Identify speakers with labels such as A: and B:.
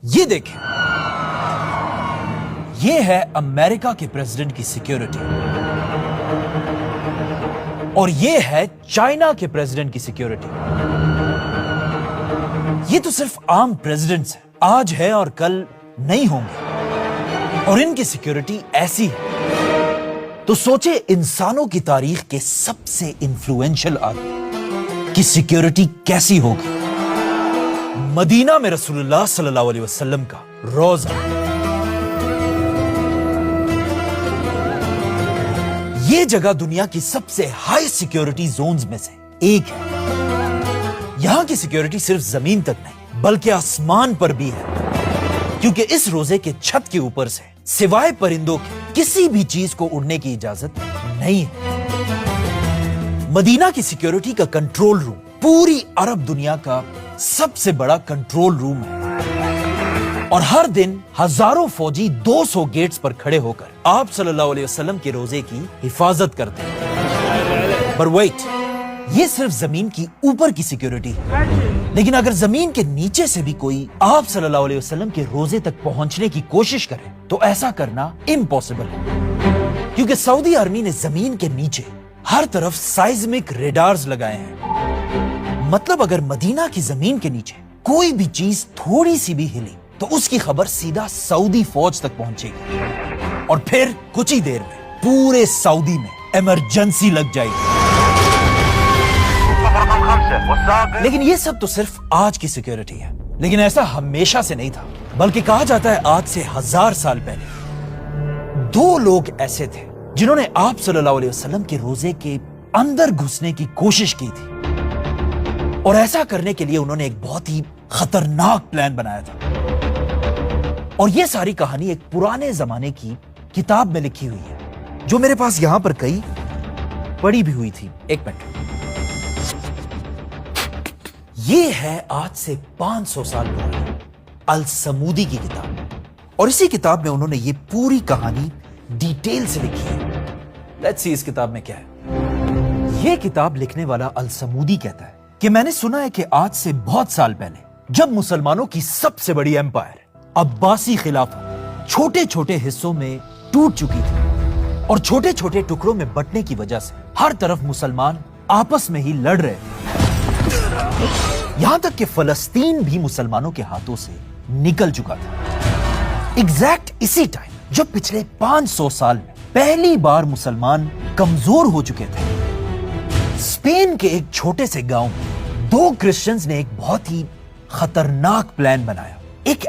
A: یہ دیکھیں، یہ ہے امریکہ کے پریزیڈنٹ کی سیکیورٹی اور یہ ہے چائنا کے پریزیڈنٹ کی سیکیورٹی۔ یہ تو صرف عام پریزیڈنٹس ہیں، آج ہے اور کل نہیں ہوں گے، اور ان کی سیکیورٹی ایسی ہے تو سوچے انسانوں کی تاریخ کے سب سے انفلوئنشل آدمی کی سیکیورٹی کیسی ہوگی۔ مدینہ میں رسول اللہ صلی اللہ علیہ وسلم کا روزہ، یہ جگہ دنیا کی سب سے ہائی سیکیورٹی زونز میں سے ایک ہے۔ یہاں کی سیکیورٹی صرف زمین تک نہیں بلکہ آسمان پر بھی ہے، کیونکہ اس روزے کے چھت کے اوپر سے سوائے پرندوں کے کسی بھی چیز کو اڑنے کی اجازت نہیں ہے۔ مدینہ کی سیکیورٹی کا کنٹرول روم پوری عرب دنیا کا سب سے بڑا کنٹرول روم ہے، اور ہر دن ہزاروں فوجی 200 گیٹس پر کھڑے ہو کر آپ صلی اللہ علیہ وسلم کے روزے کی حفاظت کرتے ہیں۔ پر ویٹ، یہ صرف زمین کی اوپر کی سیکیورٹی ہے، لیکن اگر زمین کے نیچے سے بھی کوئی آپ صلی اللہ علیہ وسلم کے روزے تک پہنچنے کی کوشش کرے تو ایسا کرنا امپاسبل ہے، کیونکہ سعودی آرمی نے زمین کے نیچے ہر طرف سائزمک ریڈارز لگائے ہیں۔ مطلب اگر مدینہ کی زمین کے نیچے کوئی بھی چیز تھوڑی سی بھی ہلی تو اس کی خبر سیدھا سعودی فوج تک پہنچے گی، اور پھر کچھ ہی دیر میں پورے سعودی میں ایمرجنسی لگ جائے گی۔ لیکن یہ سب تو صرف آج کی سیکیورٹی ہے، لیکن ایسا ہمیشہ سے نہیں تھا، بلکہ کہا جاتا ہے آج سے 1000 سال پہلے 2 لوگ ایسے تھے جنہوں نے آپ صلی اللہ علیہ وسلم کے روزے کے اندر گھسنے کی کوشش کی تھی، اور ایسا کرنے کے لیے انہوں نے ایک بہت ہی خطرناک پلان بنایا تھا۔ اور یہ ساری کہانی ایک پرانے زمانے کی کتاب میں لکھی ہوئی ہے جو میرے پاس یہاں پر کئی پڑھی بھی ہوئی تھی۔ ایک منٹ، یہ ہے آج سے 500 سال پرانی السمودی کی کتاب، اور اسی کتاب میں انہوں نے یہ پوری کہانی ڈیٹیل سے لکھی ہے۔ لیٹس سی اس کتاب میں کیا ہے۔ یہ کتاب لکھنے والا السمودی کہتا ہے کہ میں نے سنا ہے کہ آج سے بہت سال پہلے جب مسلمانوں کی سب سے بڑی ایمپائر عباسی خلافت چھوٹے چھوٹے حصوں میں ٹوٹ چکی تھی، اور چھوٹے چھوٹے ٹکڑوں میں بٹنے کی وجہ سے ہر طرف مسلمان آپس میں ہی لڑ رہے تھے، یہاں تک کہ فلسطین بھی مسلمانوں کے ہاتھوں سے نکل چکا تھا۔ ایگزیکٹ اسی ٹائم جب پچھلے 500 سال میں پہلی بار مسلمان کمزور ہو چکے تھے، اسپین کے ایک چھوٹے سے گاؤں میں 2 کرسچنز نے ایک بہت ہی خطرناک پلان بنایا۔ ایک